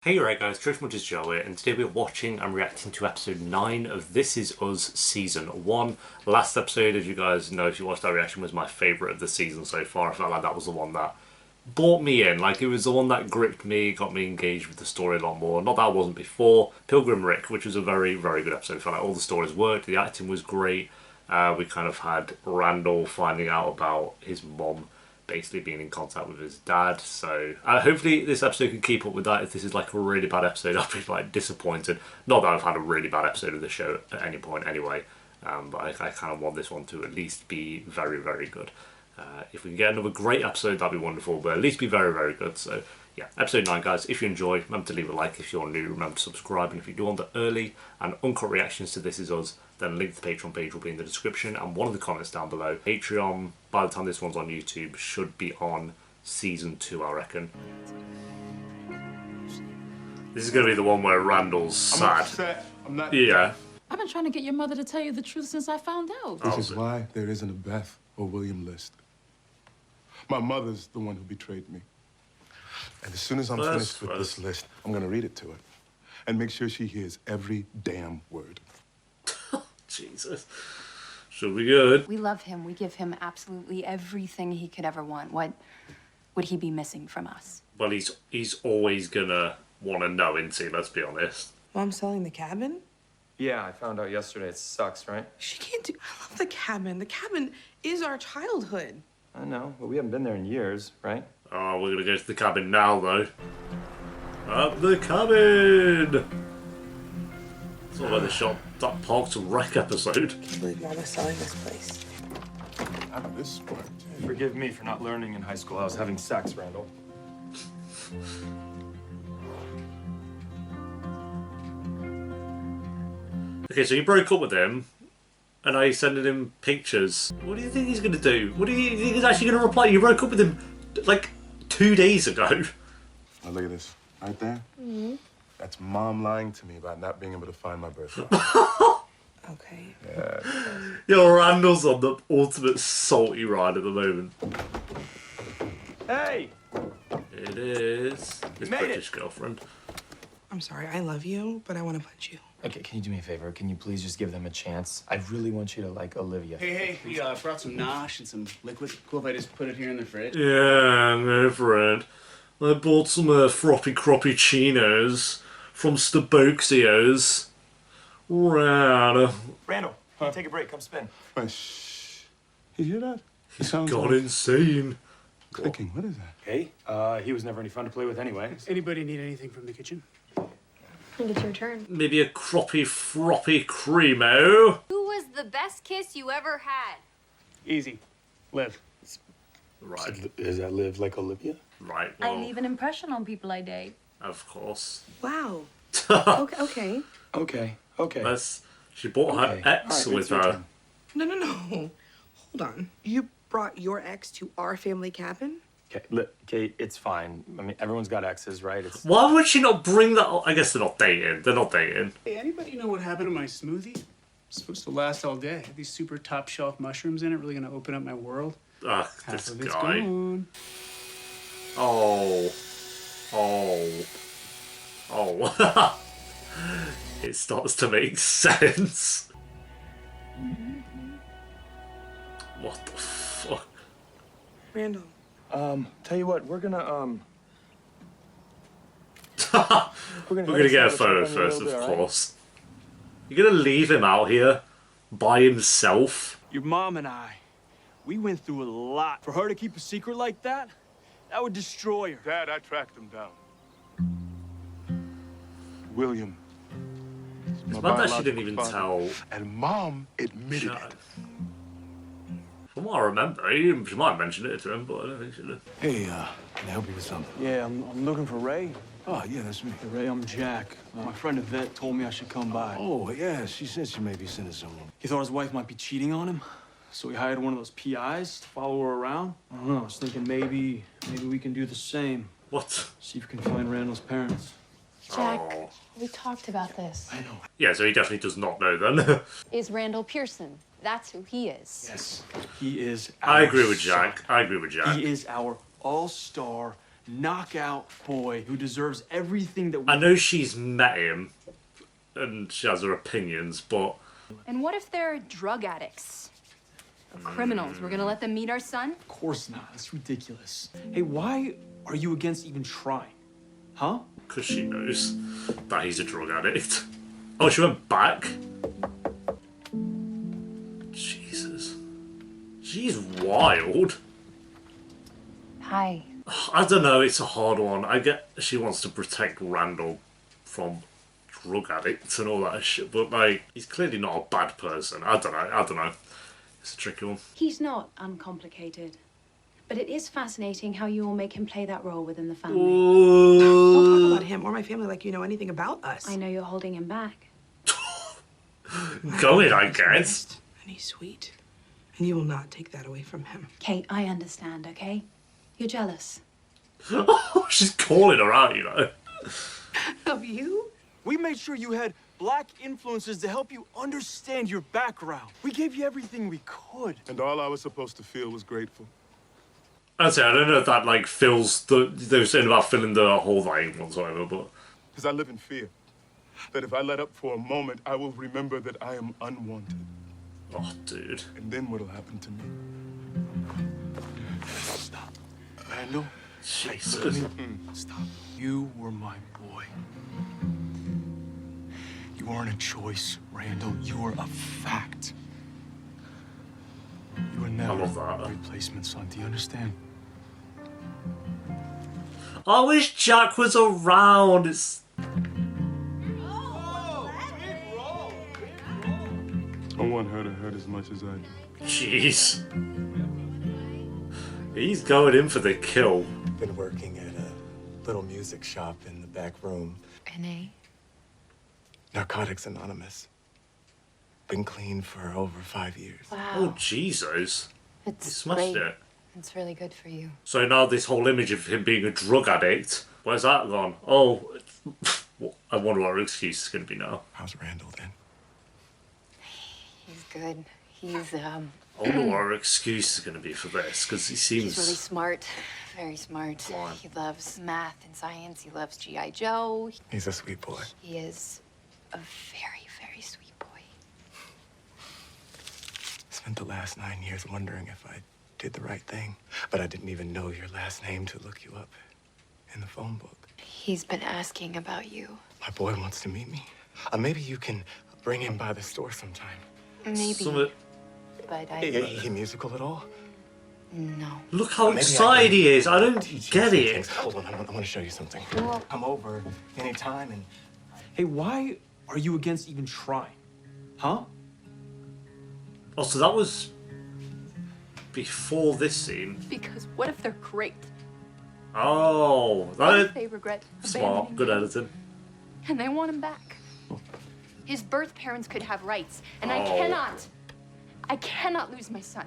Hey, you right guys, Trish Much is Joe here, and today we're watching and reacting to episode 9 of This Is Us Season 1. Last episode, as you guys know, if you watched that reaction, was my favourite of the season so far. I felt like that was the one that brought me in. Like, it was the one that gripped me, got me engaged with the story a lot more. Not that I wasn't before. Pilgrim Rick, which was a very, very good episode. I felt like all the stories worked, the acting was great. We kind of had Randall finding out about his mom basically being in contact with his dad. So hopefully this episode can keep up with that. If this is like a really bad episode, I'll be like disappointed. Not that I've had a really bad episode of the show at any point anyway, but I kind of want this one to at least be very, very good. If we can get another great episode, that'd be wonderful, but at least be very, very good. So yeah, episode 9 guys, if you enjoy, remember to leave a like. If you're new, remember to subscribe, and if you do want the early and uncut reactions to This Is Us, then link to the Patreon page will be in the description and one of the comments down below. Patreon, by the time this one's on YouTube, should be on season 2, I reckon. This is going to be the one where Randall's sad. I'm upset. I'm not. Yeah. I've been trying to get your mother to tell you the truth since I found out. This is why there isn't a Beth or William List. My mother's the one who betrayed me. And as soon as I'm finished with this list, I'm going to read it to her and make sure she hears every damn word. Jesus. Should be good. We love him. We give him absolutely everything he could ever want. What would he be missing from us? Well, he's always gonna want to know, isn't he? Let's be honest. Mom's selling the cabin? Yeah, I found out yesterday. It sucks, right? She can't do. I love the cabin. The cabin is our childhood. I know, but we haven't been there in years, right? Oh, we're gonna go to the cabin now, though. At the cabin! It's all like the shot that Parks and Rec episode. I can't believe Mama's selling this place. How did this spark? Forgive me for not learning in high school. I was having sex, Randall. Okay, so you broke up with him, and now you're sending him pictures. What do you think he's gonna do? What do you think he's actually gonna reply? You broke up with him, like, 2 days ago. Now look at this. Right there? Mm-hmm. That's Mom lying to me about not being able to find my birthday. Okay. Yeah. Yo, Randall's on the ultimate salty ride at the moment. Hey! It is his British girlfriend. I'm sorry. I love you, but I want to punch you. Okay, can you do me a favor? Can you please just give them a chance? I really want you to like Olivia. Hey, we brought some Nosh and some liquid. Cool if I just put it here in the fridge? Yeah, no friend. I bought some froppy croppy chinos from Staboxios. Right. Randall, take a break. Come spin. Wait, shh. You hear that? It sounds Got like insane. clicking. What is that? Hey, he was never any fun to play with anyway. Anybody need anything from the kitchen? I think it's your turn. Maybe a croppy froppy cremo. Who was the best kiss you ever had? Easy. Live. Right, Does that live like Olivia? right. I Well, leave an impression on people I date. of course. Wow. Okay. Okay. She brought her Okay. ex All right, with it's your her. turn. No. Hold on. You brought your ex to our family cabin? Okay, it's fine. I mean, everyone's got exes, right? It's Why would she not bring that up? I guess they're not dating. They're not dating. Hey, anybody know what happened to my smoothie? It's supposed to last all day. These super top shelf mushrooms in it really gonna open up my world. Ugh, Half this of it's guy. gone. Oh. It starts to make sense. What the fuck? Randall. tell you what, we're gonna We're gonna get a photo first, of course. You're gonna leave him out here by himself? Your mom and I, we went through a lot. For her to keep a secret like that, that would destroy her. Dad, I tracked him down. William. It's mad that she didn't even tell. And Mom admitted it. From what I remember, she might have mentioned it to him, but I don't think she did. Hey, can I help you with something? Yeah, I'm looking for Ray. Oh, yeah, that's me. Hey, Ray, I'm Jack. My friend Yvette told me I should come by. Oh, yeah, she said she may be sending someone. He thought his wife might be cheating on him, so he hired one of those PIs to follow her around. I don't know, I was thinking maybe we can do the same. What? See if we can find Randall's parents. Jack, Oh. we talked about this. I know. Yeah, so he definitely does not know then. Is Randall Pearson. That's who he is. Yes, he is I our agree with star. Jack. I agree with Jack. He is our all-star knockout boy who deserves everything that we... I know she's met him and she has her opinions, but... And what if they're drug addicts? Or criminals? We're gonna let them meet our son? Of course not. That's ridiculous. Hey, why are you against even trying? Huh? Because she knows that he's a drug addict. Oh, she went back? Jesus. She's wild. Hi. I don't know, it's a hard one. I get she wants to protect Randall from drug addicts and all that shit, but like, he's clearly not a bad person. I don't know. It's a tricky one. He's not uncomplicated. But it is fascinating how you all make him play that role within the family. Don't talk about him or my family like you know anything about us. I know you're holding him back. Go in, I guess. And he's sweet. And you will not take that away from him. Kate, I understand, okay? You're jealous. She's calling her out, you know. Of you? We made sure you had black influences to help you understand your background. We gave you everything we could. And all I was supposed to feel was grateful. I'd say, I don't know if that, like, fills the... They were saying about filling the hole that he wants, whatever, but... Because I live in fear. That if I let up for a moment, I will remember that I am unwanted. Oh, dude. And then what'll happen to me? Stop. Randall, Jesus. stop. You were my boy. You weren't a choice, Randall. You were a fact. You were never love that. a replacement, son. Do you understand? I wish Jack was around. It's... I want her to hurt as much as I do. Jeez. He's going in for the kill. Been working at a little music shop in the back room. N.A. Narcotics Anonymous. Been clean for over 5 years. Wow. Oh, Jesus. He It's smashed great. it. It's really good for you. So now this whole image of him being a drug addict, where's that gone? Oh, I wonder what her excuse is going to be now. How's Randall then? He's good. He's, I wonder what her excuse is going to be for this, because he seems... he's really smart. Very smart. Why? He loves math and science. He loves G.I. Joe. He's a sweet boy. He is a very, very sweet boy. Spent the last 9 years wondering if I did the right thing, but I didn't even know your last name to look you up in the phone book. He's been asking about you. My boy wants to meet me. Maybe you can bring him by the store sometime. Maybe, Some of it- but He musical at all? no. Look how Maybe I excited can he is. I don't teach you get some it. things. Hold on, I want to show you something. Cool. Come over anytime and... Hey, why are you against even trying? Huh? Oh, so that was before this scene. Because what if they're great? Oh, What that if they regret smart. abandoning Good him editing. and they want him back? His birth parents could have rights, and I cannot lose my son.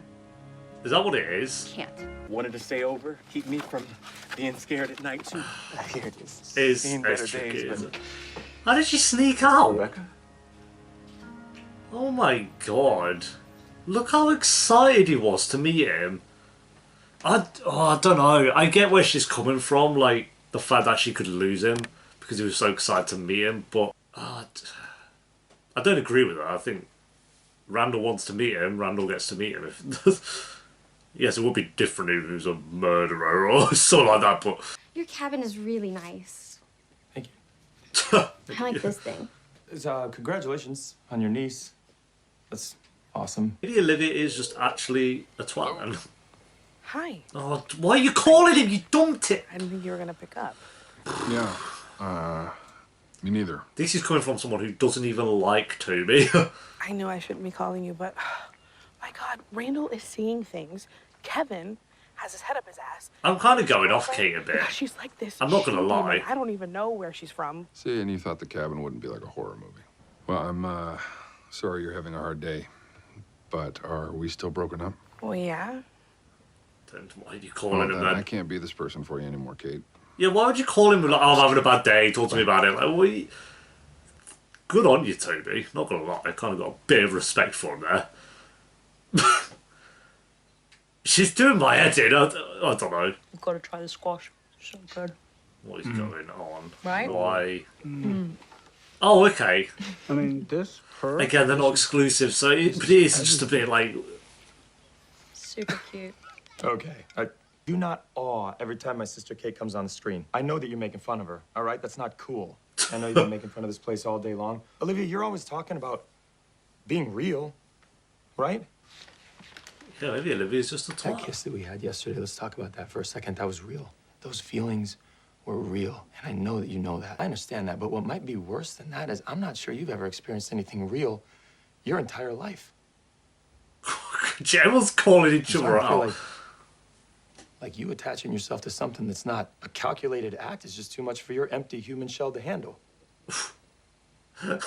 Is that what it is? Can't. Wanted to stay over, keep me from being scared at night, too. Here it is. Is Seen better it's tricky, days, isn't but... it? How did she sneak out? Rebecca? Oh my god. Look how excited he was to meet him. I don't know. I get where she's coming from, like the fact that she could lose him because he was so excited to meet him, but I don't agree with that. I think Randall wants to meet him, Randall gets to meet him. Yes, it would be different if he was a murderer or something like that, but... Your cabin is really nice. Thank you. I like this thing. Congratulations on your niece. That's awesome. Maybe Olivia is just actually a twat, man. Hi. Oh, why are you calling him? You dumped it! I didn't think you were gonna pick up. Yeah. Me neither. This is coming from someone who doesn't even like Toby. I know I shouldn't be calling you, but my God, Randall is seeing things. Kevin has his head up his ass. I'm kind of going off Kate a bit. She's like this. I'm not gonna she-demon. lie. I don't even know where she's from. See, and you thought the cabin wouldn't be like a horror movie. Well, I'm sorry you're having a hard day, but are we still broken up? Well, yeah. Then why are you calling Well, him then I then? can't be this person for you anymore, Kate. Yeah, why would you call him like, oh, I'm having a bad day, talk to me about it? Like, we... Good on you, Toby. Not gonna lie, I kind of got a bit of respect for him there. She's doing my head in. I don't know. You've got to try the squash. So good. What is going on? Right? Why? Oh, okay. I mean, this, her. Again, they're not exclusive, so but it is just a bit like. Super cute. Okay. Do not awe every time my sister Kate comes on the screen. I know that you're making fun of her, all right? That's not cool. I know you've been making fun of this place all day long. Olivia, you're always talking about being real, right? Yeah, maybe Olivia's just a That twat. kiss that we had yesterday, let's talk about that for a second. That was real. Those feelings were real, and I know that you know that. I understand that, but what might be worse than that is I'm not sure you've ever experienced anything real your entire life. Everyone's calling each So other I feel out. like you attaching yourself to something that's not a calculated act is just too much for your empty human shell to handle. I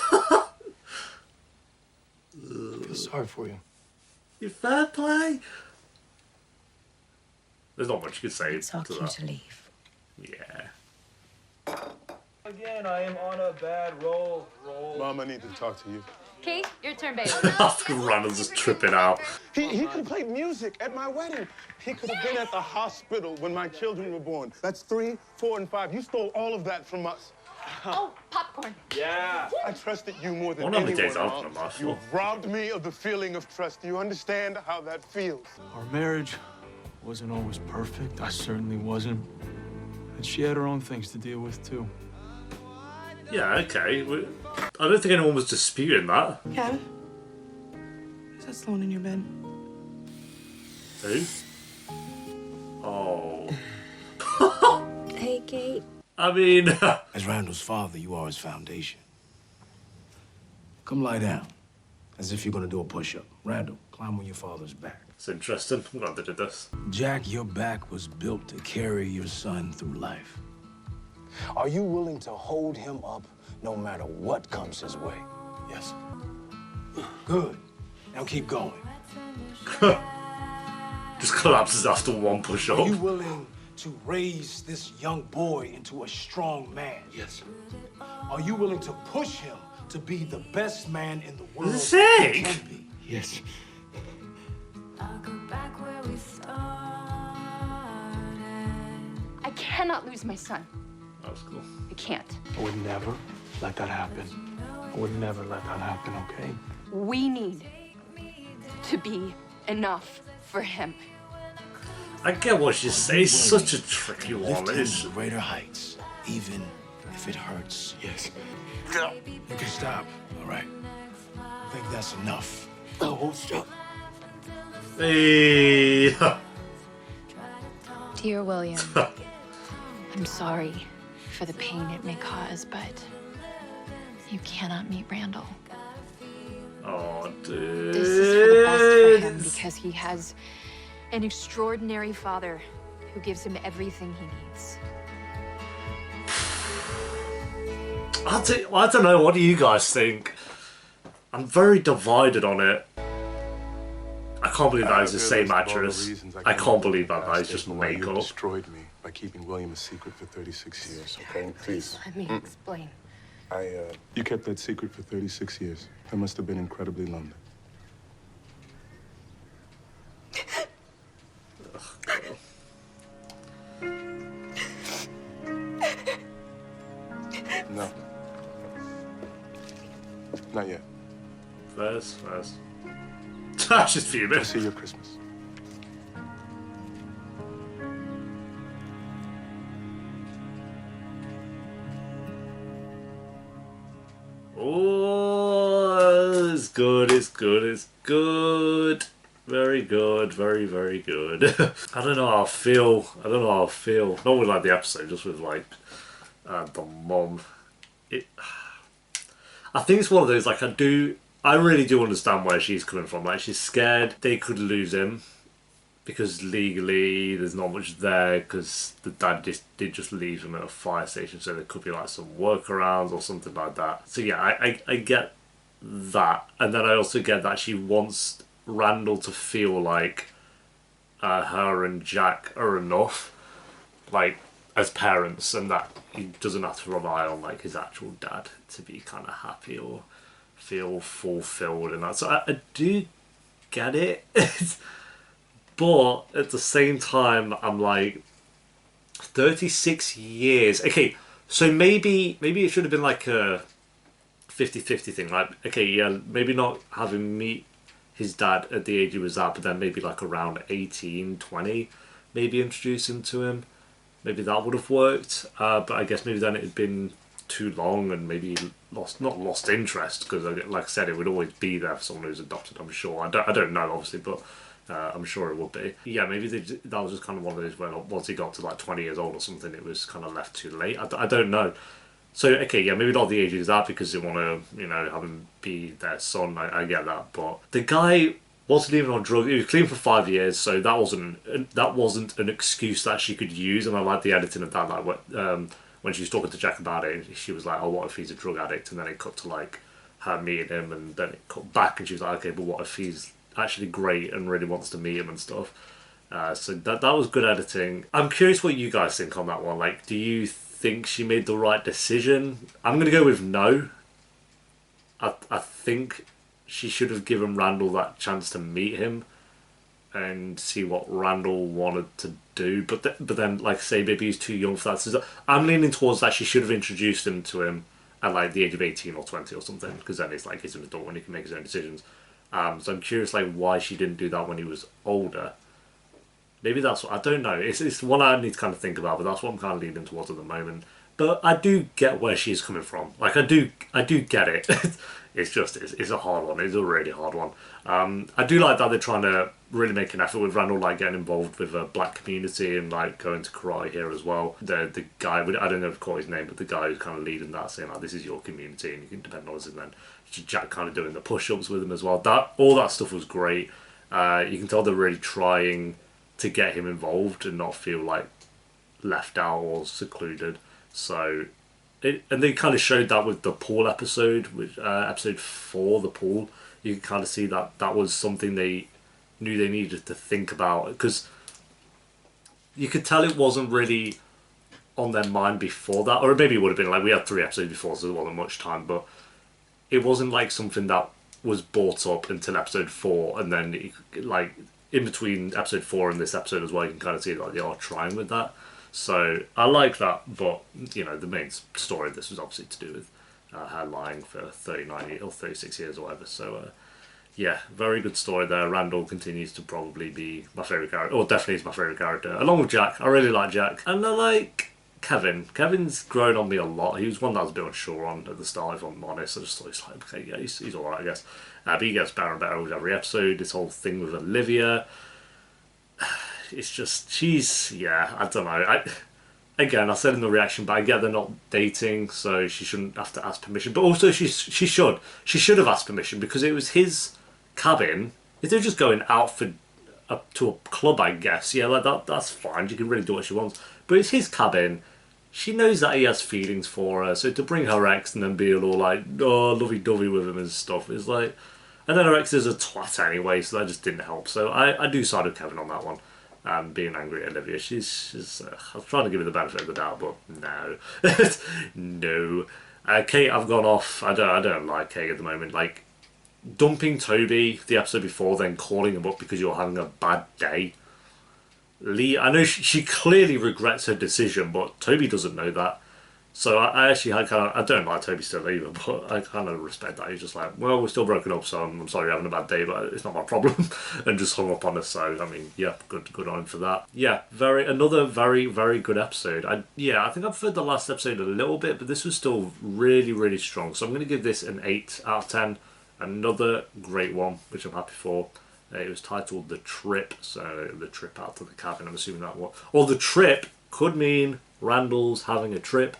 feel sorry for you. You fair play. There's not much you could say It's our to cue that. to leave. Yeah. Again, I am on a bad roll. Mom, I need to talk to you. Kate, your turn, baby. Randall's just tripping out. He could have played music at my wedding. He could have been at the hospital when my children were born. That's 3, 4, and 5. You stole all of that from us. Oh, popcorn. Yeah. I trusted you more than One of the anyone. days I'll Mom. come off. You robbed me of the feeling of trust. Do you understand how that feels? Our marriage wasn't always perfect. I certainly wasn't. And she had her own things to deal with, too. Yeah, okay. I don't think anyone was disputing that. Kevin? Is that Sloan in your bed? Who? Oh. Hey, Kate. I mean... As Randall's father, you are his foundation. Come lie down, as if you're gonna do a push-up. Randall, climb on your father's back. It's interesting. I'm glad they did this. Jack, your back was built to carry your son through life. Are you willing to hold him up no matter what comes his way? Yes. Good. Now keep going. Just collapses after one push-up. Are you willing to raise this young boy into a strong man? Yes. Are you willing to push him to be the best man in the world he Sick. can be? Yes. I cannot lose my son. That was cool. I can't. I would never let that happen. I would never let that happen, okay? We need to be enough for him. I get what she's saying. It's such a tricky one. Lift him It's... to greater heights, even if it hurts. Yes. You can stop, all right? I think that's enough. I won't stop. Hey. Dear William, I'm sorry for the pain it may cause, but you cannot meet Randall. Oh, dude. This is for the best for him because he has an extraordinary father who gives him everything he needs. I don't know. What do you guys think? I'm very divided on it. I can't believe that is the same actress. I can't believe that is just You makeup. destroyed me by keeping William a secret for 36 years, okay? Please. Let me explain. You kept that secret for 36 years. That must have been incredibly lonely. No. Not yet. First. She's fuming. I'll see you at Christmas. Oh, it's good. Very good. Very good. I don't know how I feel. Not with like the episode, just with like the mom. I think it's one of those, like, I really do understand where she's coming from. Like, she's scared they could lose him because legally there's not much there because the dad did just leave him at a fire station, so there could be like some workarounds or something like that. So yeah, I get that, and then I also get that she wants Randall to feel like her and Jack are enough, like, as parents, and that he doesn't have to rely on like his actual dad to be kind of happy or feel fulfilled and that. So I do get it, but at the same time I'm like, 36 years. Okay, so maybe it should have been like a 50-50 thing. Like, okay, yeah, maybe not having meet his dad at the age he was at, but then maybe like around 18, 20, maybe introduce him to him. Maybe that would have worked. But I guess maybe then it had been too long and maybe not lost interest, because like I said, it would always be there for someone who's adopted, I'm sure. I don't know, obviously, but I'm sure it would be. Yeah, maybe that was just kind of one of those where once he got to like 20 years old or something, it was kind of left too late. I don't know. So, okay, yeah, maybe not the age he's at because they want to, have him be their son. I get that. But the guy wasn't even on drugs. He was clean for 5 years, so that wasn't an excuse that she could use. And I like the editing of that. Like, when she was talking to Jack about it, she was like, oh, what if he's a drug addict? And then it cut to, like, her meeting him, and then it cut back, and she was like, okay, but what if he's actually great and really wants to meet him and stuff? So that was good editing. I'm curious what you guys think on that one. Like, do you think she made the right decision? I'm going to go with no. I think she should have given Randall that chance to meet him and see what Randall wanted to do. But then, like I say, maybe he's too young for that. So I'm leaning towards that she should have introduced him to him at like the age of 18 or 20 or something, because then it's like he's an adult and he can make his own decisions. So I'm curious like why she didn't do that when he was older. Maybe that's what, I don't know. It's one I need to kind of think about, but that's what I'm kind of leaning towards at the moment. But I do get where she's coming from. Like I do get it. It's just it's a hard one. It's a really hard one. I do like that they're trying to really make an effort with Randall, like getting involved with a black community and like going to karate here as well. The guy, I don't know if to call his name, but the guy who's kind of leading that, saying like this is your community and you can depend on us. And then Jack kind of doing the push-ups with him as well. All that stuff was great. You can tell they're really trying to get him involved and not feel like left out or secluded. So, and they kind of showed that with the pool episode, with episode 4, the pool. You can kind of see that was something they knew they needed to think about, because you could tell it wasn't really on their mind before that, or maybe it would have been like we had 3 episodes before, so there wasn't much time, but it wasn't like something that was brought up until episode 4, and then like in between episode 4 and this episode as well, you can kind of see like they are trying with that. So I like that, but the main story of this was obviously to do with her lying for 39 or 36 years or whatever. So yeah, very good story there. Randall continues to probably be my favourite character, or definitely is my favourite character, along with Jack. I really like Jack, and I like Kevin. Kevin's grown on me a lot. He was one that I was a bit unsure on at the start, if I'm honest. I just thought he's like, okay, yeah, he's alright, I guess. But he gets better and better with every episode. This whole thing with Olivia, it's just, I don't know. Again, I said in the reaction, but I get they're not dating, so she shouldn't have to ask permission. But also, she should have asked permission, because it was his cabin. If they're just going out up to a club, I guess, yeah, like that's fine. She can really do what she wants. But it's his cabin. She knows that he has feelings for her, so to bring her ex and then be all like, oh, lovey-dovey with him and stuff, is like... And then her ex is a twat anyway, so that just didn't help. So I do side with Kevin on that one. Being angry at Olivia, she's I was trying to give her the benefit of the doubt, but no. No. Kate, I've gone off. I don't like Kate at the moment. Like, dumping Toby the episode before, then calling him up because you're having a bad day. Lee, I know she clearly regrets her decision, but Toby doesn't know that. So I don't like Toby still either, but I kind of respect that. He's just like, well, we're still broken up, so I'm sorry you're having a bad day, but it's not my problem. And just hung up on us, so, I mean, yeah, good on him for that. Yeah, another very, very good episode. I think I preferred the last episode a little bit, but this was still really, really strong. So I'm going to give this an 8 out of 10. Another great one, which I'm happy for. It was titled The Trip, so the trip out to the cabin, I'm assuming that was. Or the trip could mean Randall's having a trip.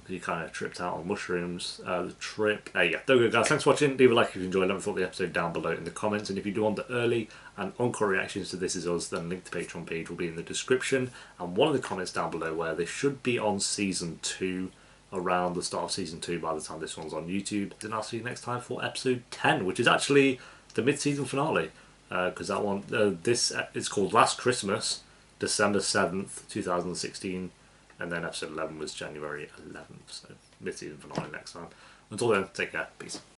He kind of tripped out on mushrooms. The trip. Yeah, there we go, guys. Thanks for watching. Leave a like if you enjoyed. Let me thought the episode down below in the comments. And if you do want the early and encore reactions to This Is Us, then link to the Patreon page will be in the description. And one of the comments down below where they should be on season 2, around the start of season 2 by the time this one's on YouTube. And I'll see you next time for episode 10, which is actually the mid-season finale. Because that one, this is called Last Christmas, December 7th, 2016. And then episode 11 was January 11th, so mid-season finale next time. Until then, take care. Peace.